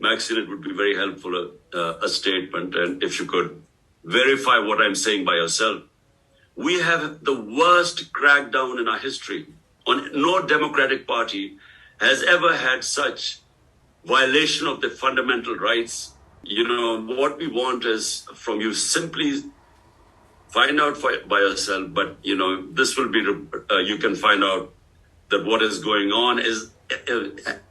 Maxine, it would be very helpful a statement, and if you could verify what I'm saying by yourself. We have the worst crackdown in our history. No democratic party has ever had such violation of the fundamental rights. You know, what we want is from you simply find out by yourself, but you know, this will be, you can find out that what is going on is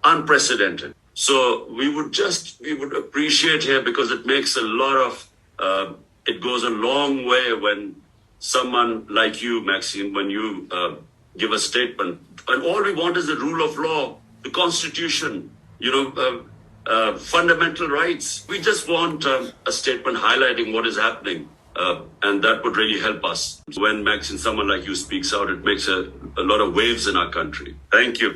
unprecedented. So we would appreciate here, because it makes a lot of, it goes a long way when someone like you, Maxine, when you give a statement, and all we want is the rule of law, the constitution, you know, fundamental rights. We just want a statement highlighting what is happening, and that would really help us. When Maxine, someone like you speaks out, it makes a lot of waves in our country. Thank you.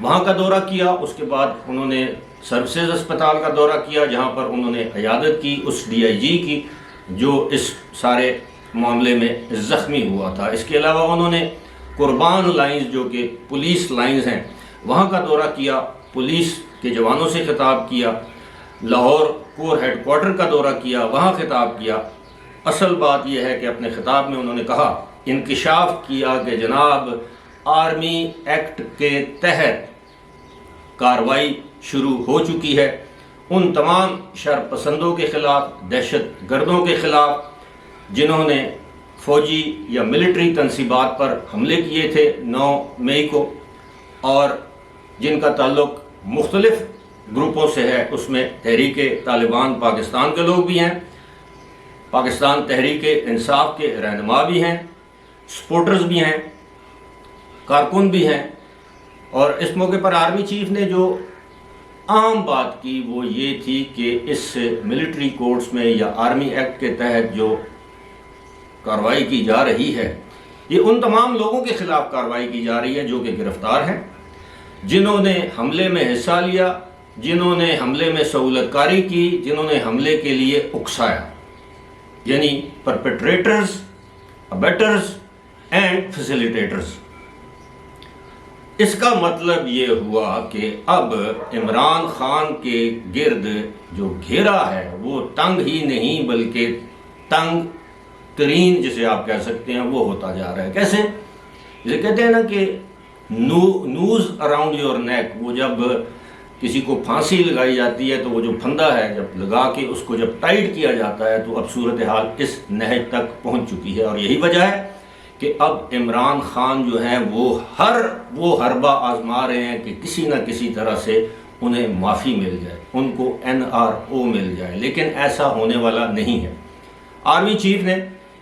وہاں کا دورہ کیا. اس کے بعد انہوں نے services اسپتال کا دورہ کیا جہاں پر انہوں نے عیادت کی اس DIG کی جو اس سارے معاملے میں زخمی ہوا تھا. اس کے علاوہ انہوں نے قربان لائنز جو کہ پولیس لائنز ہیں وہاں کا دورہ کیا, پولیس کے جوانوں سے خطاب کیا, لاہور کور ہیڈ کوارٹر کا دورہ کیا, وہاں خطاب کیا. اصل بات یہ ہے کہ اپنے خطاب میں انہوں نے کہا, انکشاف کیا کہ جناب آرمی ایکٹ کے تحت کارروائی شروع ہو چکی ہے ان تمام شر پسندوں کے خلاف, دہشت گردوں کے خلاف جنہوں نے فوجی یا ملٹری تنصیبات پر حملے کیے تھے 9 مئی کو, اور جن کا تعلق مختلف گروپوں سے ہے. اس میں تحریک طالبان پاکستان کے لوگ بھی ہیں, پاکستان تحریک انصاف کے رہنما بھی ہیں, سپورٹرز بھی ہیں, کارکن بھی ہیں. اور اس موقع پر آرمی چیف نے جو عام بات کی وہ یہ تھی کہ اس ملٹری کورٹس میں یا آرمی ایکٹ کے تحت جو کارروائی کی جا رہی ہے یہ ان تمام لوگوں کے خلاف کارروائی کی جا رہی ہے جو کہ گرفتار ہیں, جنہوں نے حملے میں حصہ لیا, جنہوں نے حملے میں سہولت کاری کی, جنہوں نے حملے کے لیے اکسایا, یعنی پرپیٹریٹرز, ابیٹرز اینڈ فیسیلیٹیٹرز. اس کا مطلب یہ ہوا کہ اب عمران خان کے گرد جو گھیرا ہے وہ تنگ ہی نہیں بلکہ تنگ ترین جسے آپ کہہ سکتے ہیں وہ ہوتا جا رہا ہے. کیسے؟ جسے کہتے ہیں نا کہ نوز اراؤنڈ یور نیک, وہ جب کسی کو پھانسی لگائی جاتی ہے تو وہ جو پھندا ہے جب لگا کے اس کو جب ٹائٹ کیا جاتا ہے تو اب صورتحال اس نہج تک پہنچ چکی ہے. اور یہی وجہ ہے کہ اب عمران خان جو ہیں وہ حربہ آزما رہے ہیں کہ کسی نہ کسی طرح سے انہیں معافی مل جائے, ان کو NRO مل جائے, لیکن ایسا ہونے والا نہیں ہے. آرمی چیف نے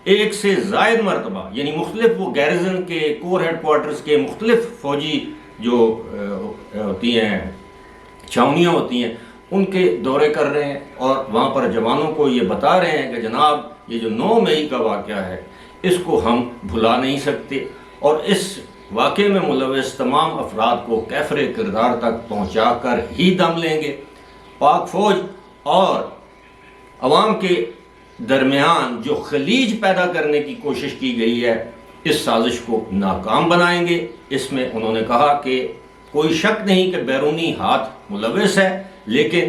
1 سے زائد مرتبہ یعنی مختلف وہ گیرزن کے کور ہیڈ کوارٹرز کے مختلف فوجی جو ہوتی ہیں چھاونیاں ہوتی ہیں ان کے دورے کر رہے ہیں اور وہاں پر جوانوں کو یہ بتا رہے ہیں کہ جناب یہ جو 9 مئی کا واقعہ ہے اس کو ہم بھلا نہیں سکتے اور اس واقعے میں ملوث تمام افراد کو کیفر کردار تک پہنچا کر ہی دم لیں گے. پاک فوج اور عوام کے درمیان جو خلیج پیدا کرنے کی کوشش کی گئی ہے اس سازش کو ناکام بنائیں گے. اس میں انہوں نے کہا کہ کوئی شک نہیں کہ بیرونی ہاتھ ملوث ہے لیکن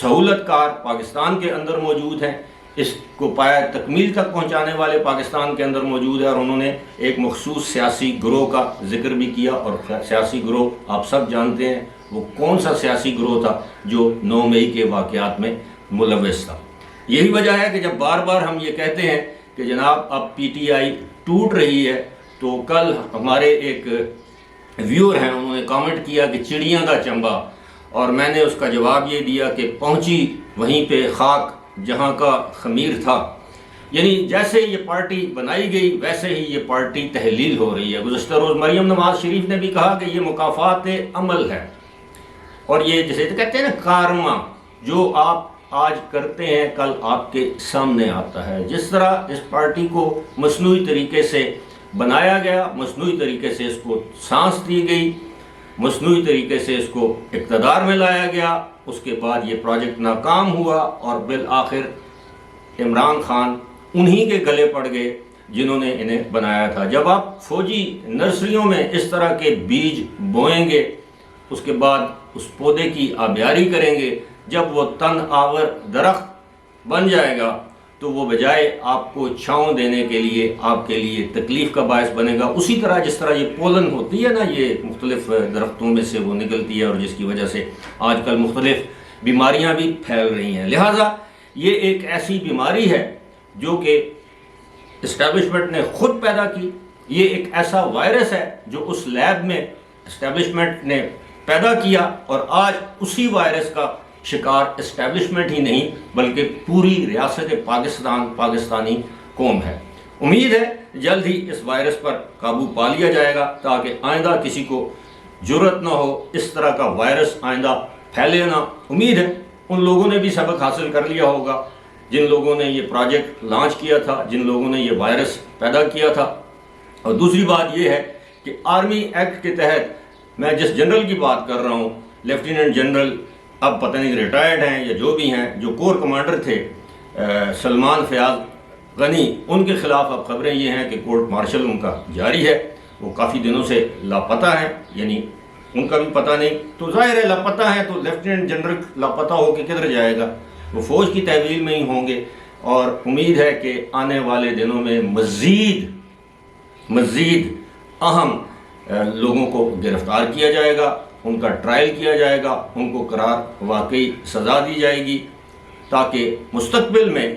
سہولت کار پاکستان کے اندر موجود ہیں, اس کو پایہ تکمیل تک پہنچانے والے پاکستان کے اندر موجود ہے. اور انہوں نے ایک مخصوص سیاسی گروہ کا ذکر بھی کیا اور سیاسی گروہ آپ سب جانتے ہیں وہ کون سا سیاسی گروہ تھا جو 9 مئی کے واقعات میں ملوث تھا. یہی وجہ ہے کہ جب بار بار ہم یہ کہتے ہیں کہ جناب اب PTI ٹوٹ رہی ہے تو کل ہمارے ایک ویور ہیں انہوں نے کامنٹ کیا کہ چڑیاں کا چمبا, اور میں نے اس کا جواب یہ دیا کہ پہنچی وہیں پہ خاک جہاں کا خمیر تھا. یعنی جیسے یہ پارٹی بنائی گئی ویسے ہی یہ پارٹی تحلیل ہو رہی ہے. گزشتہ روز مریم نواز شریف نے بھی کہا کہ یہ مکافات عمل ہے اور یہ جسے کہتے ہیں نا کارما, جو آپ آج کرتے ہیں کل آپ کے سامنے آتا ہے. جس طرح اس پارٹی کو مصنوعی طریقے سے بنایا گیا, مصنوعی طریقے سے اس کو سانس دی گئی, مصنوعی طریقے سے اس کو اقتدار میں لایا گیا, اس کے بعد یہ پروجیکٹ ناکام ہوا اور بالآخر عمران خان انہی کے گلے پڑ گئے جنہوں نے انہیں بنایا تھا. جب آپ فوجی نرسریوں میں اس طرح کے بیج بوئیں گے اس کے بعد اس پودے کی آبیاری کریں گے, جب وہ تن آور درخت بن جائے گا تو وہ بجائے آپ کو چھاؤں دینے کے لیے آپ کے لیے تکلیف کا باعث بنے گا. اسی طرح جس طرح یہ پولن ہوتی ہے نا, یہ مختلف درختوں میں سے وہ نکلتی ہے اور جس کی وجہ سے آج کل مختلف بیماریاں بھی پھیل رہی ہیں. لہٰذا یہ ایک ایسی بیماری ہے جو کہ اسٹیبلشمنٹ نے خود پیدا کی, یہ ایک ایسا وائرس ہے جو اس لیب میں اسٹیبلشمنٹ نے پیدا کیا اور آج اسی وائرس کا شکار اسٹیبلشمنٹ ہی نہیں بلکہ پوری ریاست پاکستان پاکستانی قوم ہے. امید ہے جلد ہی اس وائرس پر قابو پا لیا جائے گا تاکہ آئندہ کسی کو جرأت نہ ہو اس طرح کا وائرس آئندہ پھیلے نہ. امید ہے ان لوگوں نے بھی سبق حاصل کر لیا ہوگا جن لوگوں نے یہ پروجیکٹ لانچ کیا تھا, جن لوگوں نے یہ وائرس پیدا کیا تھا. اور دوسری بات یہ ہے کہ آرمی ایکٹ کے تحت میں جس جنرل کی بات کر رہا ہوں، لیفٹیننٹ جنرل اب پتہ نہیں ریٹائرڈ ہیں یا جو بھی ہیں، جو کور کمانڈر تھے سلمان فیاض غنی، ان کے خلاف اب خبریں یہ ہیں کہ کورٹ مارشل ان کا جاری ہے، وہ کافی دنوں سے لاپتہ ہیں، یعنی ان کا بھی پتہ نہیں، تو ظاہر ہے لاپتہ ہیں تو لیفٹیننٹ جنرل لاپتہ ہو کے کدھر جائے گا، وہ فوج کی تحویل میں ہی ہوں گے، اور امید ہے کہ آنے والے دنوں میں مزید اہم لوگوں کو گرفتار کیا جائے گا، ان کا ٹرائل کیا جائے گا، ان کو قرار واقعی سزا دی جائے گی، تاکہ مستقبل میں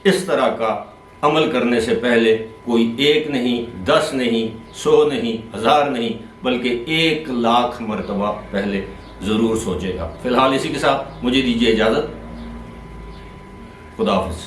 اس طرح کا عمل کرنے سے پہلے کوئی 1 نہیں، 10 نہیں، 100 نہیں، 1000 نہیں، بلکہ 1,00,000 مرتبہ پہلے ضرور سوچے گا۔ فی الحال اسی کے ساتھ مجھے دیجیے اجازت، خدا حافظ۔